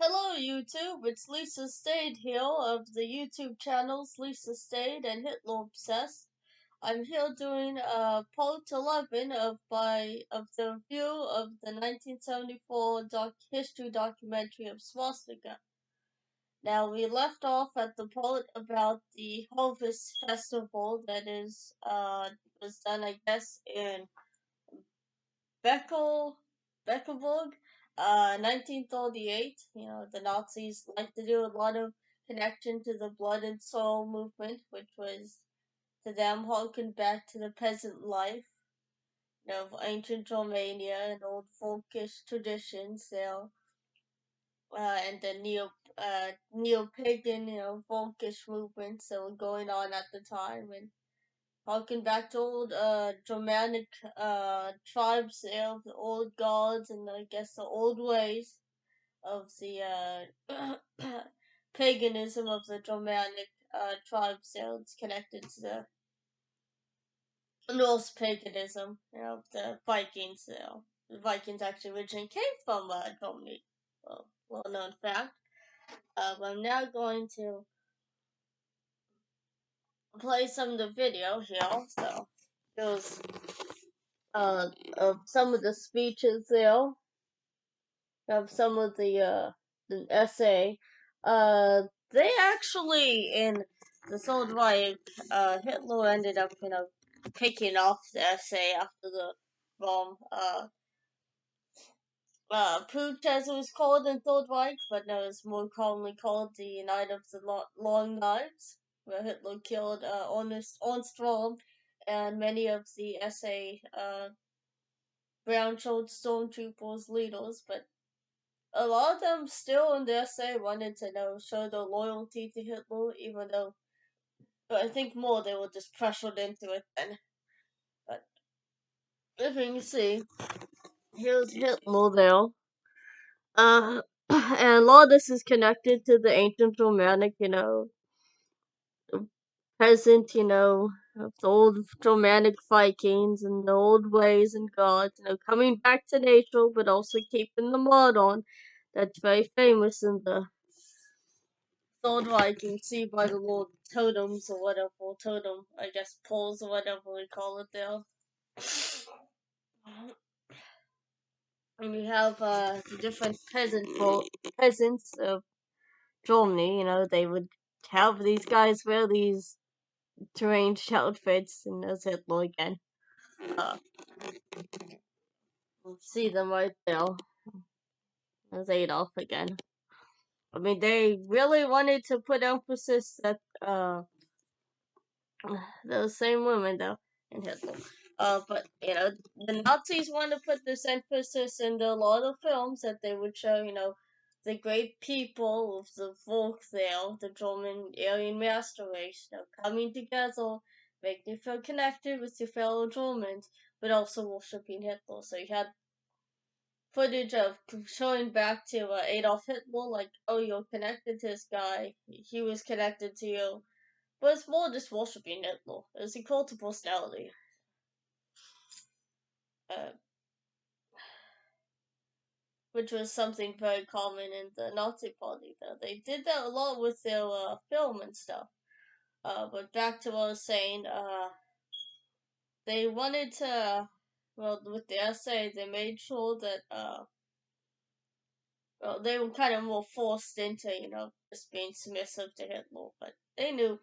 Hello YouTube, it's Lisa Stade here of the YouTube channels Lisa Stade and Hitler Obsessed. I'm here doing part 11 of the review of the 1974 history documentary of Swastika. Now we left off at the part about the Harvest Festival that was done I guess in Beckelburg, 1938. You know, the Nazis like to do a lot of connection to the blood and soul movement, which was to them harkened back to the peasant life, of ancient Romania and old folkish traditions there, and the neo-pagan, folkish movements that were going on at the time, and harken back to old Germanic tribes, the old gods, and I guess the old ways of the paganism of the Germanic tribes. It's connected to the Norse paganism, of the Vikings. The Vikings actually originally came from Germany. Well known fact. But I'm now going to play some of the video here. So there's of some of the speeches there, of some of the essay. They actually in the Third Reich, Hitler ended up, picking off the essay after the bomb. Putsch, as it was called in Third Reich, but no, it's more commonly called the Night of the Long Knives, where Hitler killed Armstrong and many of the SA brown-shirted stormtroopers leaders, but a lot of them still in the essay wanted to show their loyalty to Hitler, even though, but I think more they were just pressured into it then. But if you can see, here's Hitler there. And a lot of this is connected to the ancient Germanic, peasant, of the old Germanic Vikings and the old ways and gods, coming back to nature, but also keeping the mud on. That's very famous in the Third Reich. You can see by the little totems or whatever, totem, I guess, poles or whatever we call it there. And we have the different peasants of Germany. They would have these guys wear these deranged outfits, and there's Hitler again. We'll see them right there. There's Adolf again. I mean, they really wanted to put emphasis that those same women though in Hitler. But the Nazis wanted to put this emphasis in a lot of films that they would show, the great people of the folk there, the German Aryan master race, coming together, making you feel connected with your fellow Germans, but also worshipping Hitler. So you had footage of showing back to Adolf Hitler, like, oh, you're connected to this guy, he was connected to you. But it's more just worshipping Hitler. It's a cult of personality. Uh, which was something very common in the Nazi Party, though. They did that a lot with their film and stuff. But back to what I was saying, they wanted to, well, with the essay, they made sure that, well, they were kind of more forced into, just being submissive to Hitler, but they knew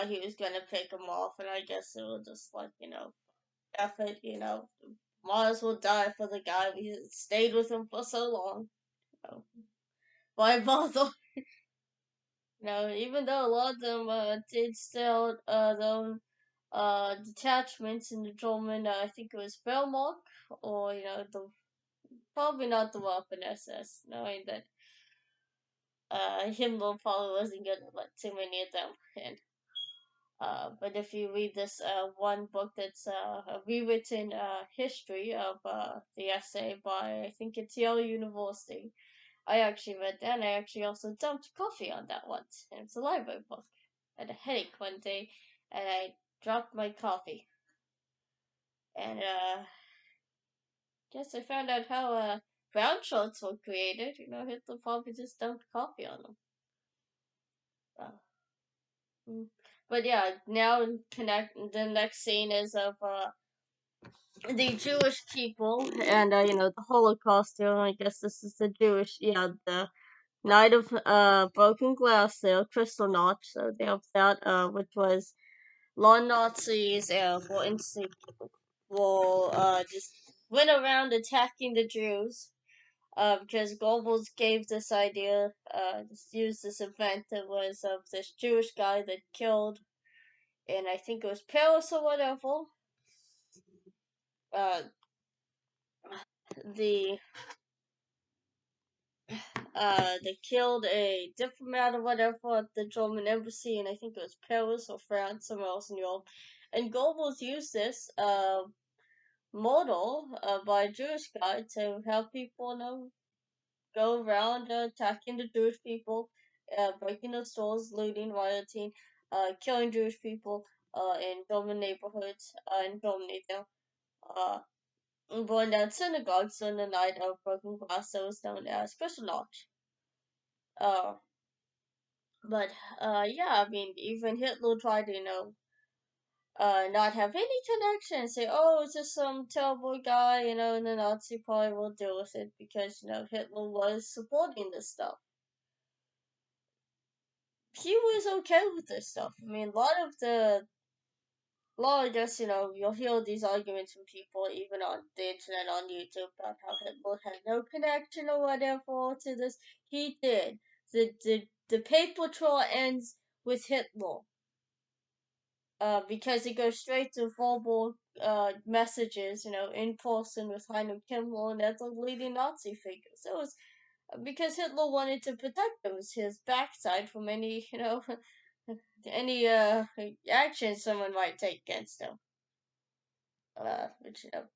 he was gonna pick them off, and I guess it was just like, F it, might as well die for the guy. We stayed with him for so long. Why bother? Even though a lot of them did still their own detachments in the German, I think it was Wehrmacht, or, the probably not the Waffen SS, knowing that Himmler probably wasn't gonna let too many of them in. But if you read this one book that's a rewritten history of the essay by, I think it's Yale University, I actually read that, and I actually also dumped coffee on that once. And it's a library book. I had a headache one day, and I dropped my coffee. And guess I found out how brown shirts were created, Hitler probably just dumped coffee on them. Uh, mm. But yeah, now connect. The next scene is of the Jewish people and the Holocaust. I guess this is the Jewish. Yeah, the Night of Broken Glass. There, Kristallnacht. So they have that. Which was lawn Nazis. For instance, will just went around attacking the Jews. Because Goebbels gave this idea, just used this event that was of this Jewish guy that killed, and I think it was Paris or whatever. Uh, the they killed a diplomat or whatever at the German embassy, and I think it was Paris or France, somewhere else in Europe. And Goebbels used this model by a Jewish guy to help people go around attacking the Jewish people, breaking the stores, looting, rioting, killing Jewish people in German neighborhoods in Germany. There, uh, and burn down synagogues on the night of broken glass that was known as Kristallnacht. Uh, but yeah, I mean, even Hitler tried to, not have any connection. Say, oh, it's just some terrible guy, and the Nazi party will deal with it because Hitler was supporting this stuff. He was okay with this stuff. I mean, I guess, you'll hear these arguments from people, even on the internet, on YouTube, about how Hitler had no connection or whatever to this. He did. The paper trail ends with Hitler. Because it goes straight to verbal messages, in person with Heinrich Himmler and other leading Nazi figures. It was because Hitler wanted to protect his backside from any, any action someone might take against him. Uh, which you know,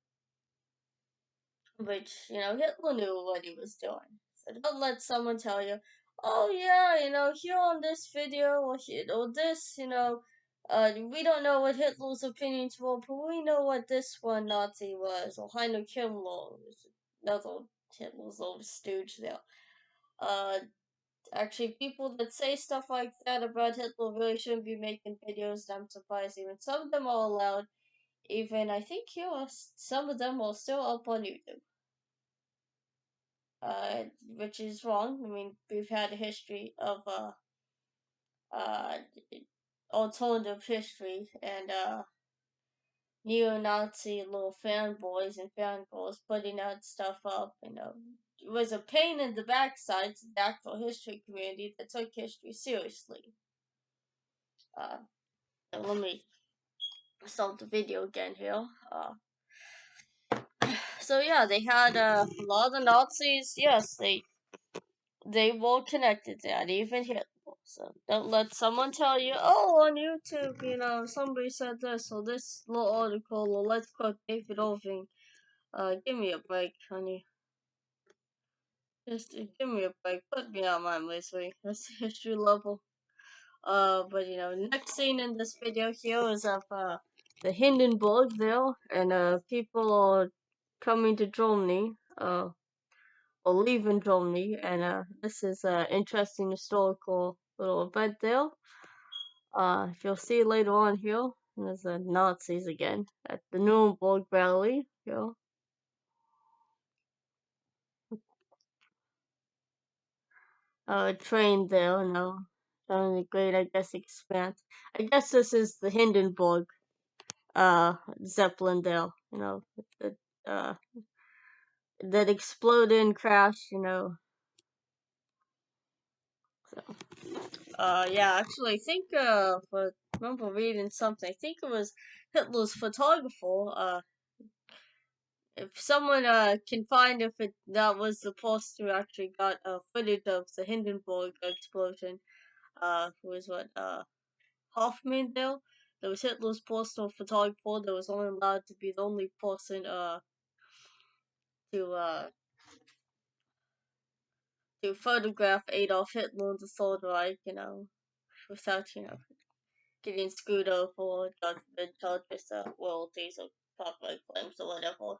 which Hitler knew what he was doing. So don't let someone tell you, oh yeah, here on this video or this, we don't know what Hitler's opinions were, but we know what this one Nazi was, or Heinrich Himmler was another Hitler's little stooge there. Uh, Actually, people that say stuff like that about Hitler really shouldn't be making videos. I'm surprised even some of them are allowed. Even I think some of them are still up on YouTube. Which is wrong. I mean, we've had a history of uh, alternative history and neo-Nazi little fanboys and fangirls putting out stuff up. It was a pain in the backside to the actual history community that took history seriously. Uh, Let me start the video again here. So yeah, they had a lot of the Nazis. Yes, they were connected to that, even Hitler. So don't let someone tell you, oh, on YouTube, somebody said this or this little article or let's quote David Irving. Give me a break, honey. Just give me a break. Put me on my misery. That's history level. But next scene in this video here is of the Hindenburg there, and people are coming to Germany. Or leaving Germany, and this is an interesting historical little event there. If you'll see later on here, there's the Nazis again at the Nuremberg rally. Train there, showing the great, I guess, expanse. I guess this is the Hindenburg, Zeppelin there, that, that exploded and crashed. So. Yeah, actually, I think, I remember reading something. I think it was Hitler's photographer. If someone can find if that was the poster who actually got footage of the Hindenburg explosion, who was Hoffman there. That was Hitler's personal photographer. That was only allowed to be the only person to to photograph Adolf Hitler and the Third Reich, without getting screwed over or God forbid charged with royalties or copyright claims or whatever.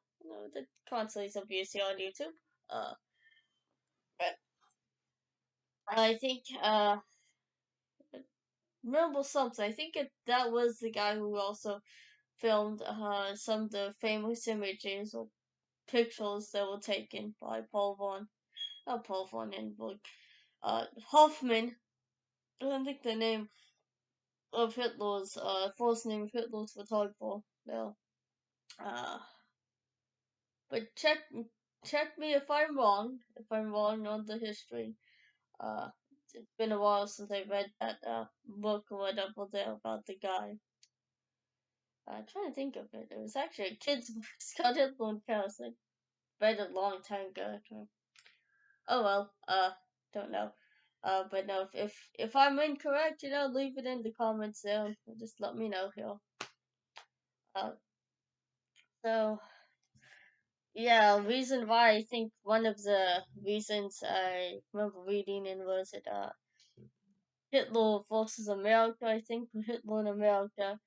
The constantly abuse here on YouTube. But I think remember something. I think that was the guy who also filmed some of the famous images or pictures that were taken by Paul von, not Paul von Hindenburg, Hoffman. I don't think the name of Hitler's first name of Hitler's photographer. No. Uh, but check me if I'm wrong. If I'm wrong on the history. Uh, it's been a while since I read that book or whatever there about the guy. I'm trying to think of it. It was actually a kid's book. It's called Hitler in Paris. I read it a long time ago. Oh well. Don't know. But no, if I'm incorrect, leave it in the comments there. Just let me know here. Uh, so yeah, reason why I think one of the reasons I remember reading in was it Hitler versus America. I think Hitler in America.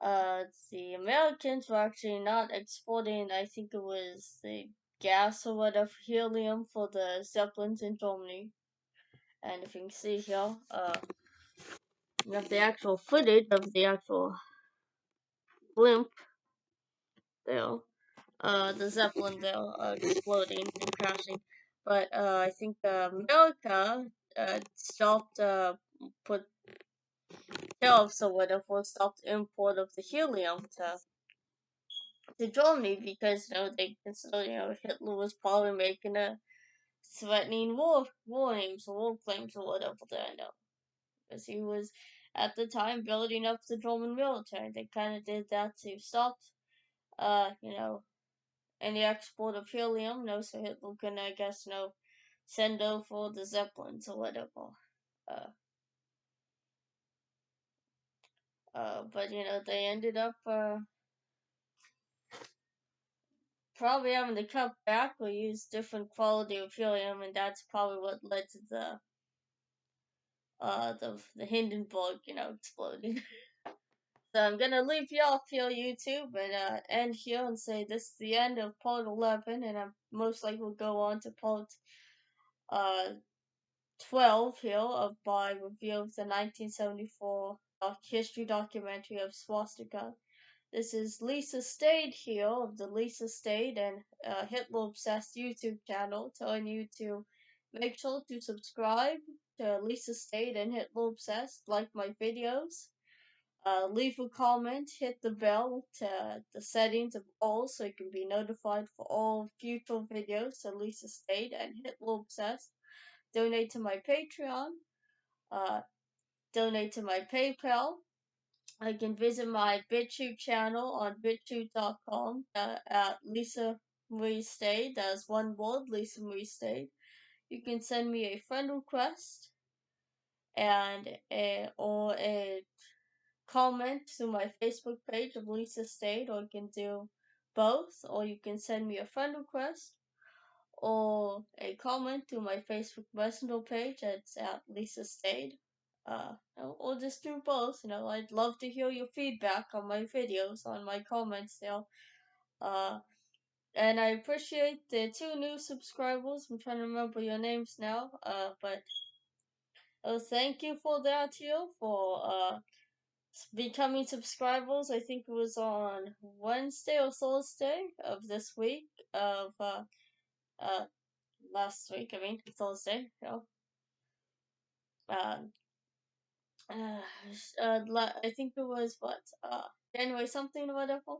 The Americans were actually not exporting. I think it was the gas or whatever helium for the Zeppelins in Germany. And if you can see here, you have the actual footage of the actual blimp there, the Zeppelin there, exploding and crashing. But I think America stopped put tariffs or whatever, stopped import of the helium to Germany because they consider Hitler was probably making a threatening war aims or war claims or whatever there now because he was at the time building up the German military. They kind of did that to stop any export of helium, so Hitler can, I guess, send over the Zeppelins or whatever. Uh, but they ended up probably having to cut back or use different quality of helium, and that's probably what led to the Hindenburg, exploding. So I'm gonna leave you off here, YouTube, and end here and say this is the end of part 11, and I'm most likely will go on to part uh 12 here of my review of the 1974 history documentary of Swastika. This is Lisa Stade here of the Lisa Stade and Hitler Obsessed YouTube channel, telling you to make sure to subscribe to Lisa Stade and Hitler Obsessed, like my videos. Leave a comment, hit the bell to the settings of all so you can be notified for all future videos of Lisa Stade and Hitler Obsessed. Donate to my Patreon, uh, donate to my PayPal. I can visit my BitChute channel on bitchute.com at Lisa Marie Stade. That's one word, Lisa Marie Stade. You can send me a friend request or a comment to my Facebook page of Lisa Stade, or you can do both, or you can send me a friend request or a comment to my Facebook Messenger page. It's at Lisa Stade. Or just do both. I'd love to hear your feedback on my videos, on my comments there. And I appreciate the 2 new subscribers. I'm trying to remember your names now. But thank you for that here, for becoming subscribers. I think it was on Wednesday or Thursday of this week of uh last week. I mean Thursday. Um, I think it was what January something or whatever.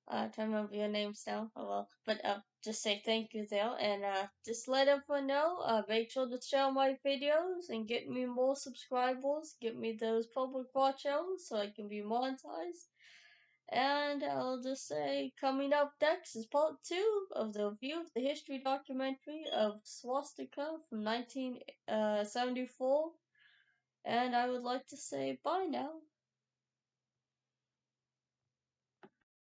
I can't remember your names now. Oh well, but just say thank you there, and just let everyone know. Make sure to share my videos and get me more subscribers. Get me those public watch hours so I can be monetized. And I'll just say, coming up next is part 2 of the review of the history documentary of Swastika from 1974. And I would like to say bye now.